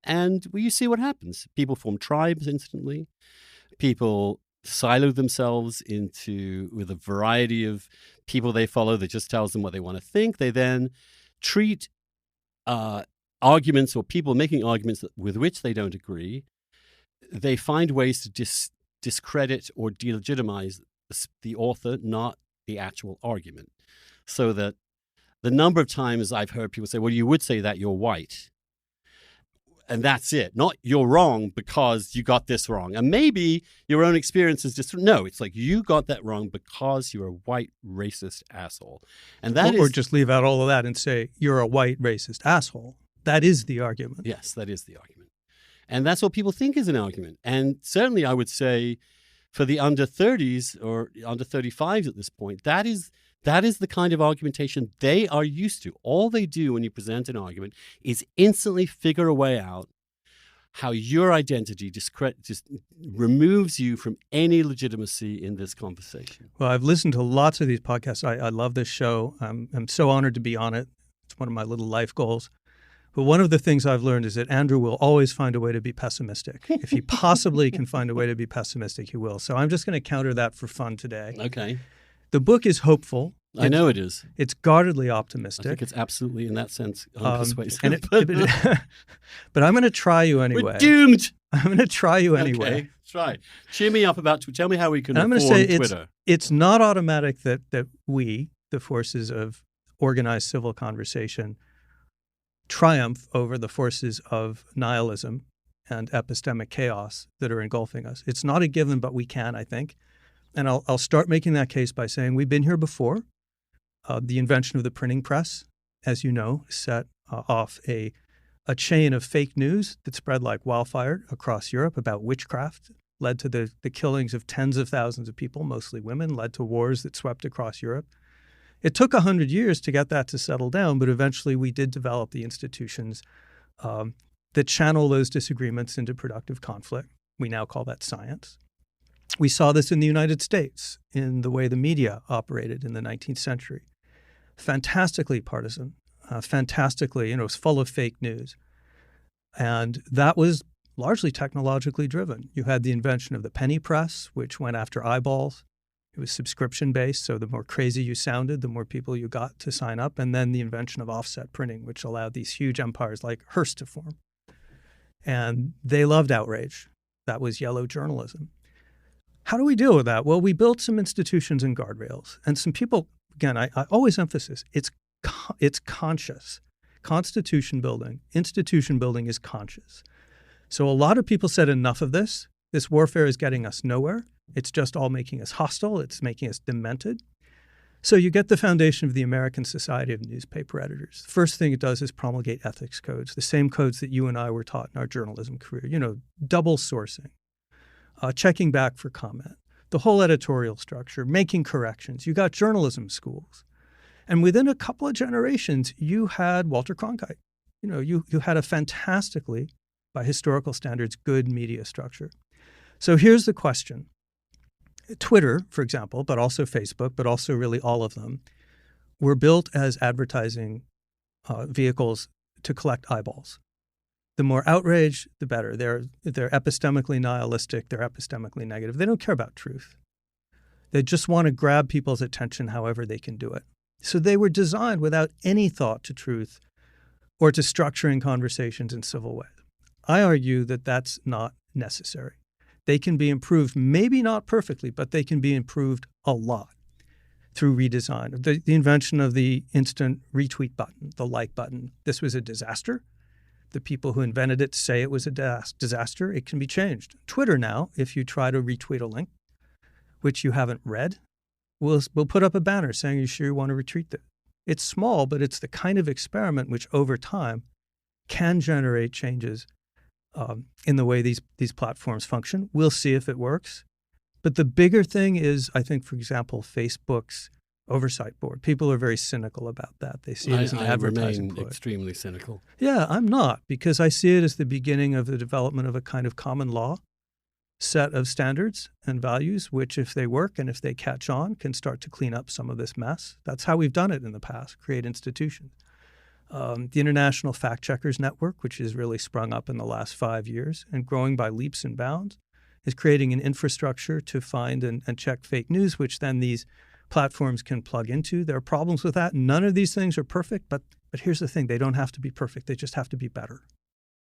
And you see what happens. People form tribes instantly. People silo themselves with a variety of people they follow that just tells them what they want to think. They then treat arguments or people making arguments with which they don't agree. They find ways to discredit or delegitimize the author, not the actual argument. So that the number of times I've heard people say, well, you would say that you're white. And that's it. Not you're wrong because you got this wrong. And maybe your own experience is just, no, it's like you got that wrong because you're a white racist asshole. And that or just leave out all of that and say you're a white racist asshole. That is the argument. Yes, that is the argument. And that's what people think is an argument. And certainly I would say for the under 30s or under 35s at this point, that is the kind of argumentation they are used to. All they do when you present an argument is instantly figure a way out how your identity just removes you from any legitimacy in this conversation. Well, I've listened to lots of these podcasts. I love this show. I'm so honored to be on it. It's one of my little life goals. But one of the things I've learned is that Andrew will always find a way to be pessimistic. If he possibly can find a way to be pessimistic, he will. So I'm just going to counter that for fun today. Okay. The book is hopeful. I know it is. It's guardedly optimistic. I think it's absolutely, in that sense, unpersuasive. But I'm going to try you anyway. We're doomed. I'm going to try you anyway. Okay, try. Cheer me up about Twitter. Tell me how we can I'm reform going to say Twitter. It's not automatic that we, the forces of organized civil conversation, triumph over the forces of nihilism and epistemic chaos that are engulfing us. It's not a given, but we can, I think. And I'll start making that case by saying we've been here before. The invention of the printing press, as you know, set off a chain of fake news that spread like wildfire across Europe about witchcraft, led to the killings of tens of thousands of people, mostly women, led to wars that swept across Europe. It took 100 years to get that to settle down, but eventually we did develop the institutions that channel those disagreements into productive conflict. We now call that science. We saw this in the United States in the way the media operated in the 19th century. Fantastically partisan, fantastically, it was full of fake news. And that was largely technologically driven. You had the invention of the penny press, which went after eyeballs. It was subscription-based, so the more crazy you sounded, the more people you got to sign up. And then the invention of offset printing, which allowed these huge empires like Hearst to form. And they loved outrage. That was yellow journalism. How do we deal with that? Well, we built some institutions and guardrails. And some people, again, I always emphasize, it's conscious. Institution building is conscious. So a lot of people said enough of this. This warfare is getting us nowhere. It's just all making us hostile. It's making us demented. So you get the foundation of the American Society of Newspaper Editors. The first thing it does is promulgate ethics codes, the same codes that you and I were taught in our journalism career. Double sourcing, checking back for comment, the whole editorial structure, making corrections. You got journalism schools. And within a couple of generations, you had Walter Cronkite. You had a fantastically, by historical standards, good media structure. So here's the question. Twitter, for example, but also Facebook, but also really all of them, were built as advertising vehicles to collect eyeballs. The more outrage, the better. They're epistemically nihilistic. They're epistemically negative. They don't care about truth. They just want to grab people's attention however they can do it. So they were designed without any thought to truth or to structuring conversations in civil ways. I argue that that's not necessary. They can be improved, maybe not perfectly, but they can be improved a lot through redesign. The invention of the instant retweet button, the like button, this was a disaster. The people who invented it say it was a disaster. It can be changed. Twitter now, if you try to retweet a link, which you haven't read, we'll put up a banner saying, you sure you want to retweet it? It's small, but it's the kind of experiment which over time can generate changes in the way these platforms function. We'll see if it works. But the bigger thing is, I think, for example, Facebook's oversight board. People are very cynical about that. They see it as an advertising ploy. Extremely cynical. Yeah, I'm not, because I see it as the beginning of the development of a kind of common law set of standards and values, which if they work and if they catch on, can start to clean up some of this mess. That's how we've done it in the past, create institutions. The International Fact Checkers Network, which has really sprung up in the last 5 years and growing by leaps and bounds, is creating an infrastructure to find and check fake news, which then these platforms can plug into. There are problems with that. None of these things are perfect, but here's the thing. They don't have to be perfect. They just have to be better.